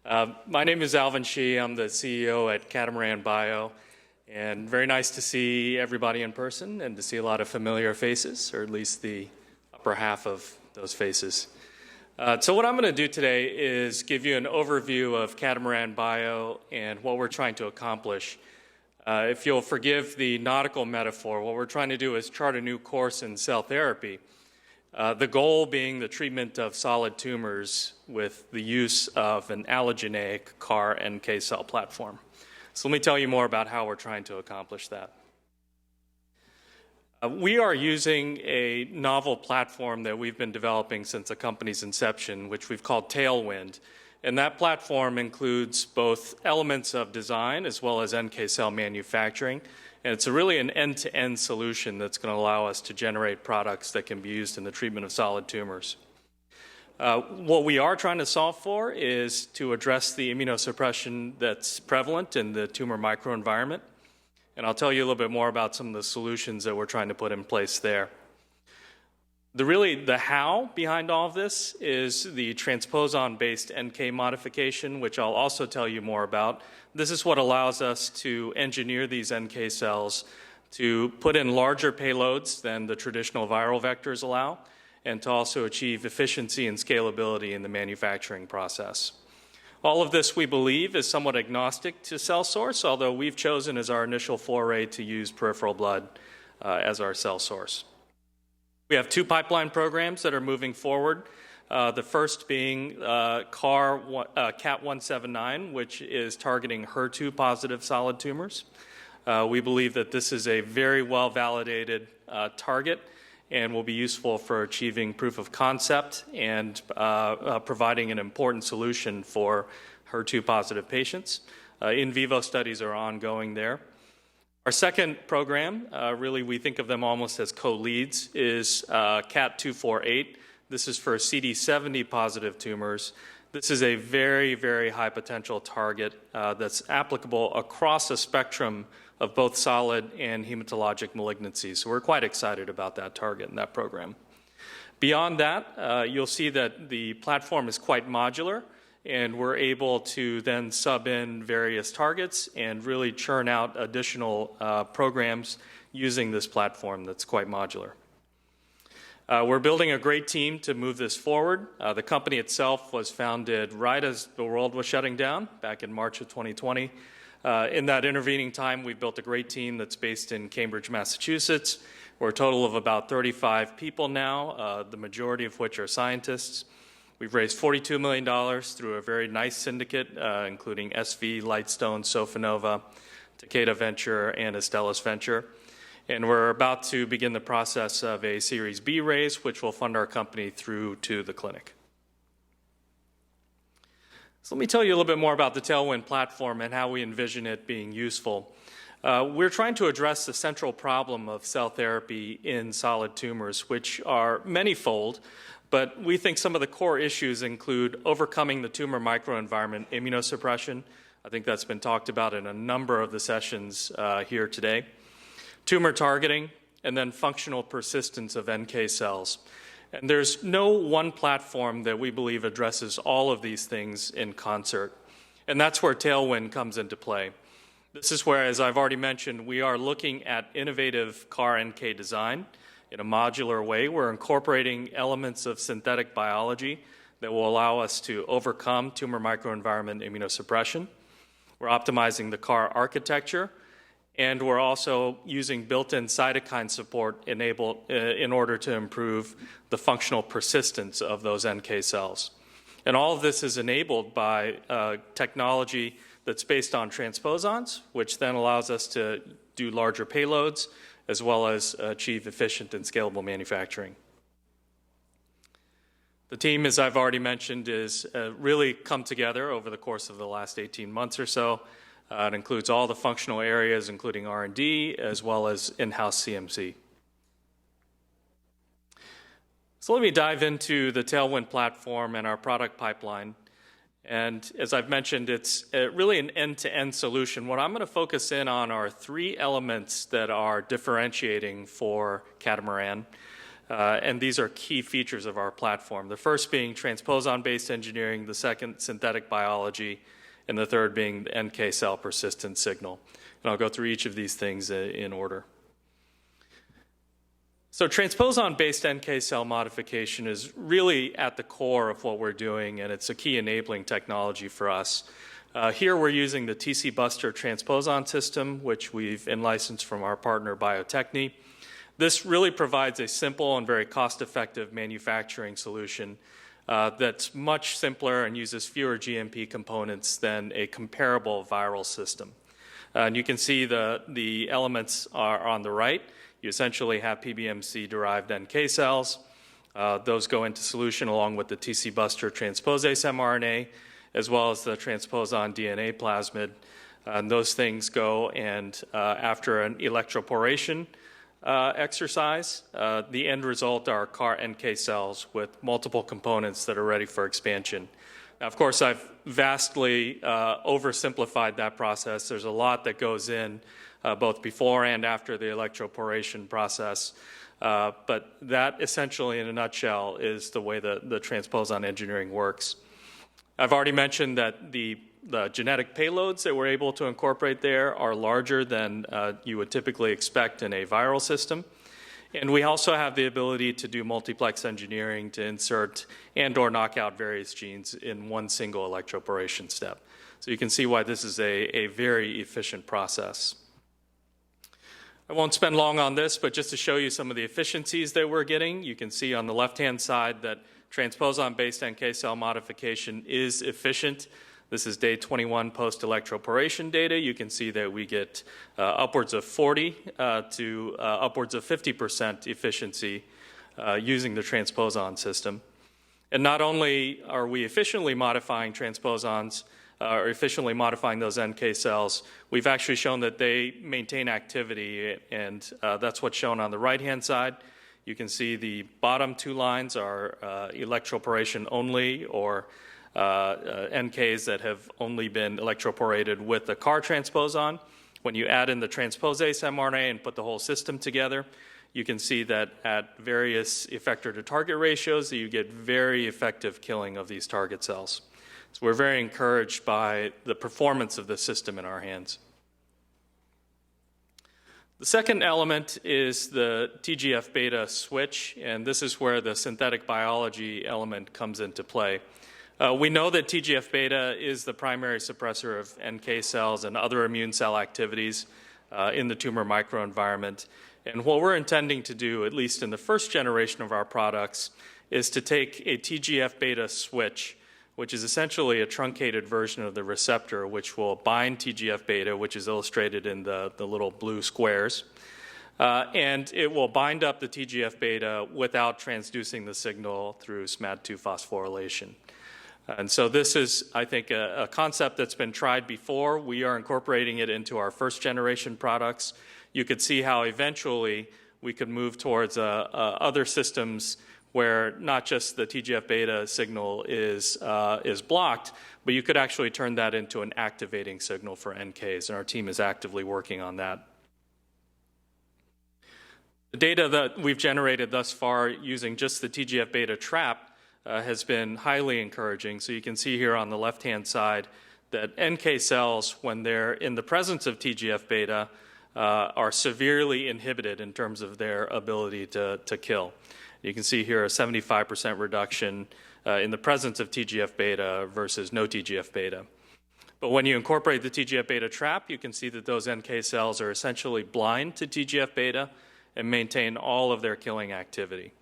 My name is Alvin Shih. I'm the CEO at Catamaran Bio, and very nice to see everybody in person and to see a lot of familiar faces, or at least the upper half of those faces. So what I'm going to do today is give you an overview of Catamaran Bio and what we're trying to accomplish. If you'll forgive the nautical metaphor, what we're trying to do is chart a new course in cell therapy. The goal being the treatment of solid tumors with the use of an allogeneic CAR NK cell platform. So let me tell you more about how we're trying to accomplish that. We are using a novel platform that we've been developing since the company's inception, which we've called Tailwind. And that platform includes both elements of design as well as NK cell manufacturing. And it's really an end-to-end solution that's going to allow us to generate products that can be used in the treatment of solid tumors. What we are trying to solve for is to address the immunosuppression that's prevalent in the tumor microenvironment. And I'll tell you a little bit more about some of the solutions that we're trying to put in place there. The how behind all of this is the Transposon-based NK modification, which I'll also tell you more about. This is what allows us to engineer these NK cells to put in larger payloads than the traditional viral vectors allow, and to also achieve efficiency and scalability in the manufacturing process. All of this, we believe, is somewhat agnostic to cell source, although we've chosen as our initial foray to use peripheral blood as our cell source. We have two pipeline programs that are moving forward. The first being CAT179, which is targeting HER2-positive solid tumors. We believe that this is a very well-validated target and will be useful for achieving proof of concept and providing an important solution for HER2-positive patients. In vivo studies are ongoing there. Our second program, really we think of them almost as co-leads, is CAT248. This is for CD70-positive tumors. This is a very, very high potential target that's applicable across a spectrum of both solid and hematologic malignancies. So we're quite excited about that target and that program. Beyond that, you'll see that the platform is quite modular, and we're able to then sub in various targets and really churn out additional programs using this platform that's quite modular. We're building a great team to move this forward. The company itself was founded right as the world was shutting down back in March of 2020. In that intervening time, we've built a great team that's based in Cambridge, Massachusetts. We're a total of about 35 people now, the majority of which are scientists. We've raised $42 million through a very nice syndicate, including SV, Lightstone, Sofinova, Takeda Venture, and Astellas Venture. And we're about to begin the process of a Series B raise, which will fund our company through to the clinic. So let me tell you a little bit more about the Tailwind platform and how we envision it being useful. We're trying to address the central problem of cell therapy in solid tumors, which are manyfold, but we think some of the core issues include overcoming the tumor microenvironment immunosuppression. I think that's been talked about in a number of the sessions here today. Tumor targeting, and then functional persistence of NK cells. And there's no one platform that we believe addresses all of these things in concert. And that's where Tailwind comes into play. This is where, as I've already mentioned, we are looking at innovative CAR NK design in a modular way. We're incorporating elements of synthetic biology that will allow us to overcome tumor microenvironment immunosuppression. We're optimizing the CAR architecture, and we're also using built-in cytokine support in order to improve the functional persistence of those NK cells. And all of this is enabled by technology that's based on transposons, which then allows us to do larger payloads, as well as achieve efficient and scalable manufacturing. The team, as I've already mentioned, is really come together over the course of the last 18 months or so. It includes all the functional areas, including R&D, as well as in-house CMC. So let me dive into the Tailwind platform and our product pipeline. And as I've mentioned, it's really an end-to-end solution. What I'm going to focus in on are three elements that are differentiating for Catamaran. And these are key features of our platform. The first being transposon-based engineering, the second synthetic biology, and the third being the NK cell persistence signal. And I'll go through each of these things in order. So transposon-based NK cell modification is really at the core of what we're doing, and it's a key enabling technology for us. Here we're using the TC Buster transposon system, which we've in-licensed from our partner Biotechne. This really provides a simple and very cost-effective manufacturing solution that's much simpler and uses fewer GMP components than a comparable viral system. And you can see the elements are on the right. You essentially have PBMC-derived NK cells. Those go into solution along with the TC Buster transposase mRNA, as well as the transposon DNA plasmid. And those things go, and after an electroporation exercise, the end result are CAR NK cells with multiple components that are ready for expansion. Now, of course, I've vastly oversimplified that process. There's a lot that goes in both before and after the electroporation process. But that essentially, in a nutshell, is the way the transposon engineering works. I've already mentioned that the genetic payloads that we're able to incorporate there are larger than you would typically expect in a viral system. And we also have the ability to do multiplex engineering to insert and or knock out various genes in one single electroporation step. So you can see why this is a very efficient process. I won't spend long on this, but just to show you some of the efficiencies that we're getting, you can see on the left-hand side that transposon-based NK cell modification is efficient. This is day 21 post-electroporation data. You can see that we get upwards of 40 to upwards of 50% efficiency using the transposon system. And not only are we efficiently modifying transposons, or efficiently modifying those NK cells, we've actually shown that they maintain activity, and that's what's shown on the right-hand side. You can see the bottom two lines are electroporation only, or NKs that have only been electroporated with the CAR transposon. When you add in the transposase mRNA and put the whole system together, you can see that at various effector to target ratios that you get very effective killing of these target cells. So we're very encouraged by the performance of the system in our hands. The second element is the Tgf Beta Switch, and this is where the synthetic biology element comes into play. We know that Tgf Beta is the primary suppressor of NK cells and other immune cell activities in the tumor microenvironment. And what we're intending to do, at least in the first generation of our products, is to take a Tgf Beta switch, which is essentially a truncated version of the receptor, which will bind Tgf Beta, which is illustrated in the little blue squares. And it will bind up the Tgf Beta without transducing the signal through SMAD2 phosphorylation. And so this is, I think, a concept that's been tried before. We are incorporating it into our first generation products. You could see how eventually we could move towards other systems where not just the Tgf Beta signal is blocked, but you could actually turn that into an activating signal for NKs, and our team is actively working on that. The data that we've generated thus far using just the Tgf Beta trap has been highly encouraging. So you can see here on the left-hand side that NK cells, when they're in the presence of Tgf Beta, are severely inhibited in terms of their ability to kill. You can see here a 75% reduction in the presence of Tgf Beta versus no Tgf Beta. But when you incorporate the Tgf Beta trap, you can see that those NK cells are essentially blind to Tgf Beta and maintain all of their killing activity.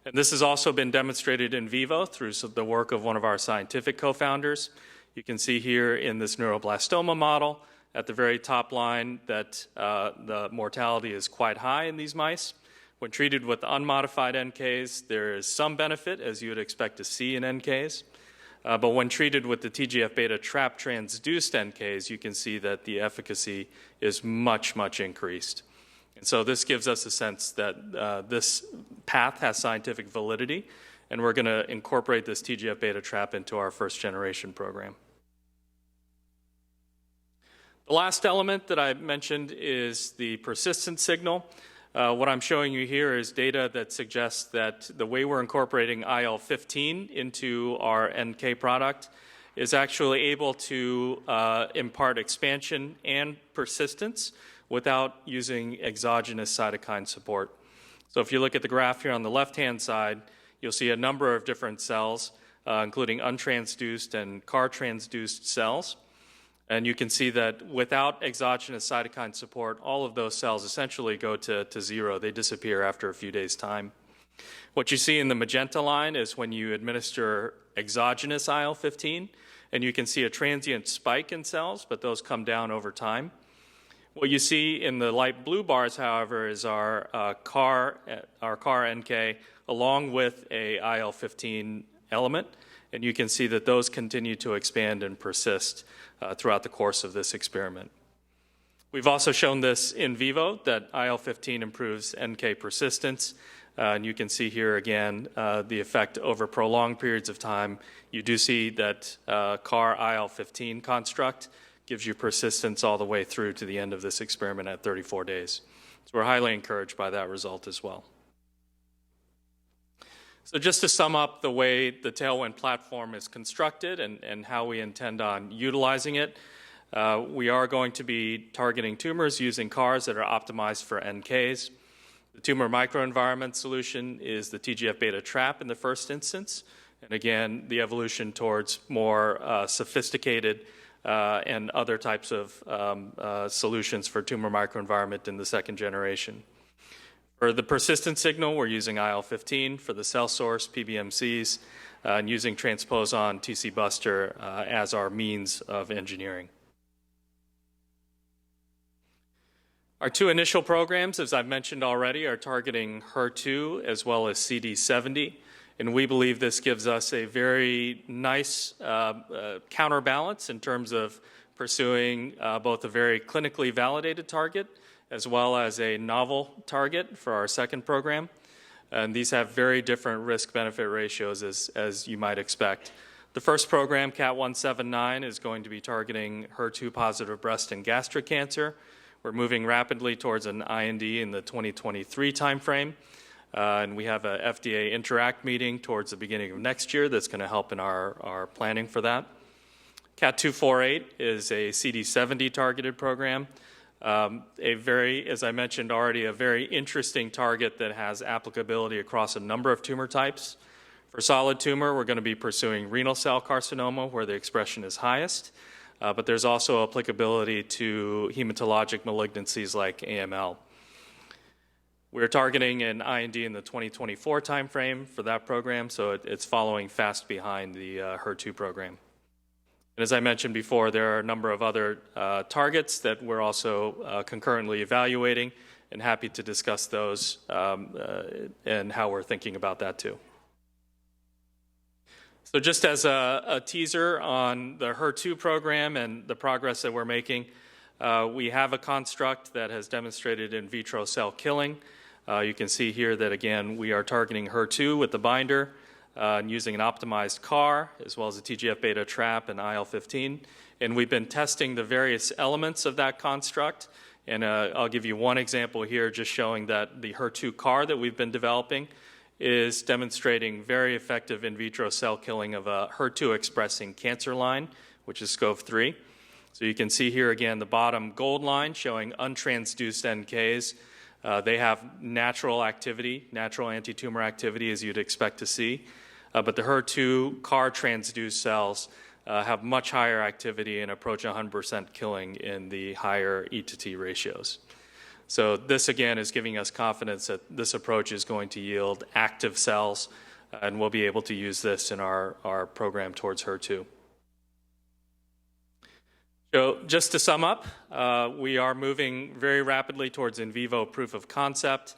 And this has also been demonstrated in vivo through the work of one of our scientific co-founders. You can see here in this neuroblastoma model at the very top line that the mortality is quite high in these mice. When treated with unmodified NKs, there is some benefit, as you would expect to see in NKs. But when treated with the Tgf Beta trap transduced NKs, you can see that the efficacy is much, much increased. And so this gives us a sense that this path has scientific validity, and we're going to incorporate this Tgf Beta trap into our first generation program. The last element that I mentioned is the persistent signal. What I'm showing you here is data that suggests that the way we're incorporating IL-15 into our NK product is actually able to impart expansion and persistence without using exogenous cytokine support. So if you look at the graph here on the left-hand side, you'll see a number of different cells, including untransduced and CAR-transduced cells. And you can see that without exogenous cytokine support, all of those cells essentially go to zero. They disappear after a few days' time. What you see in the magenta line is when you administer exogenous IL-15, and you can see a transient spike in cells, but those come down over time. What you see in the light blue bars, however, is our CAR NK along with a IL-15 element, and you can see that those continue to expand and persist throughout the course of this experiment. We've also shown this in vivo, that IL-15 improves NK persistence, and you can see here again the effect over prolonged periods of time. You do see that CAR IL-15 construct gives you persistence all the way through to the end of this experiment at 34 days. So we're highly encouraged by that result as well. So just to sum up the way the Tailwind platform is constructed and how we intend on utilizing it, we are going to be targeting tumors using CARs that are optimized for NKs. The tumor microenvironment solution is the Tgf Beta trap in the first instance. And again, the evolution towards more sophisticated and other types of solutions for tumor microenvironment in the second generation. For the persistent signal, we're using IL-15. For the cell source, PBMCs, and using Transposon TC Buster as our means of engineering. Our two initial programs, as I've mentioned already, are targeting HER2 as well as CD70. And we believe this gives us a very nice counterbalance in terms of pursuing both a very clinically validated target as well as a novel target for our second program. And these have very different risk-benefit ratios as you might expect. The first program, CAT179, is going to be targeting HER2-positive breast and gastric cancer. We're moving rapidly towards an IND in the 2023 timeframe. And we have a FDA Interact meeting towards the beginning of next year that's going to help in our planning for that. CAT248 is a CD70 targeted program. As I mentioned already, a very interesting target that has applicability across a number of tumor types. For solid tumor, we're going to be pursuing renal cell carcinoma where the expression is highest, but there's also applicability to hematologic malignancies like AML. We're targeting an IND in the 2024 timeframe for that program, so it's following fast behind the HER2 program. And as I mentioned before, there are a number of other targets that we're also concurrently evaluating, and happy to discuss those and how we're thinking about that too. So just as a teaser on the HER2 program and the progress that we're making, we have a construct that has demonstrated in vitro cell killing. You can see here that, again, we are targeting HER2 with the binder, using an optimized CAR, as well as a Tgf Beta trap and IL-15. And we've been testing the various elements of that construct. And I'll give you one example here, just showing that the HER2 CAR that we've been developing is demonstrating very effective in vitro cell killing of a HER2-expressing cancer line, which is SCOV3. So you can see here, again, the bottom gold line showing untransduced NKs. They have natural activity, natural anti-tumor activity, as you'd expect to see. But the HER2 CAR transduced cells have much higher activity and approach 100% killing in the higher E to T ratios. So this, again, is giving us confidence that this approach is going to yield active cells, and we'll be able to use this in our program towards HER2. So just to sum up, we are moving very rapidly towards in vivo proof of concept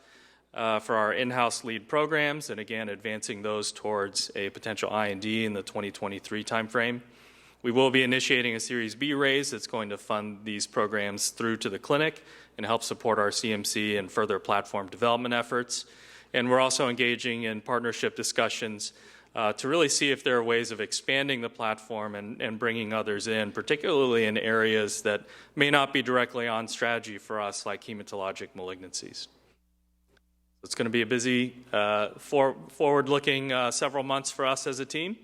for our in-house lead programs, and again, advancing those towards a potential IND in the 2023 timeframe. We will be initiating a Series B raise that's going to fund these programs through to the clinic and help support our CMC and further platform development efforts. And we're also engaging in partnership discussions to really see if there are ways of expanding the platform and bringing others in, particularly in areas that may not be directly on strategy for us, like hematologic malignancies. It's going to be a busy, forward-looking several months for us as a team.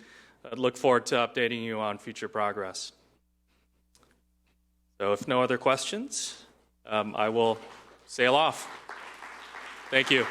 I look forward to updating you on future progress. So if no other questions, I will sail off. Thank you.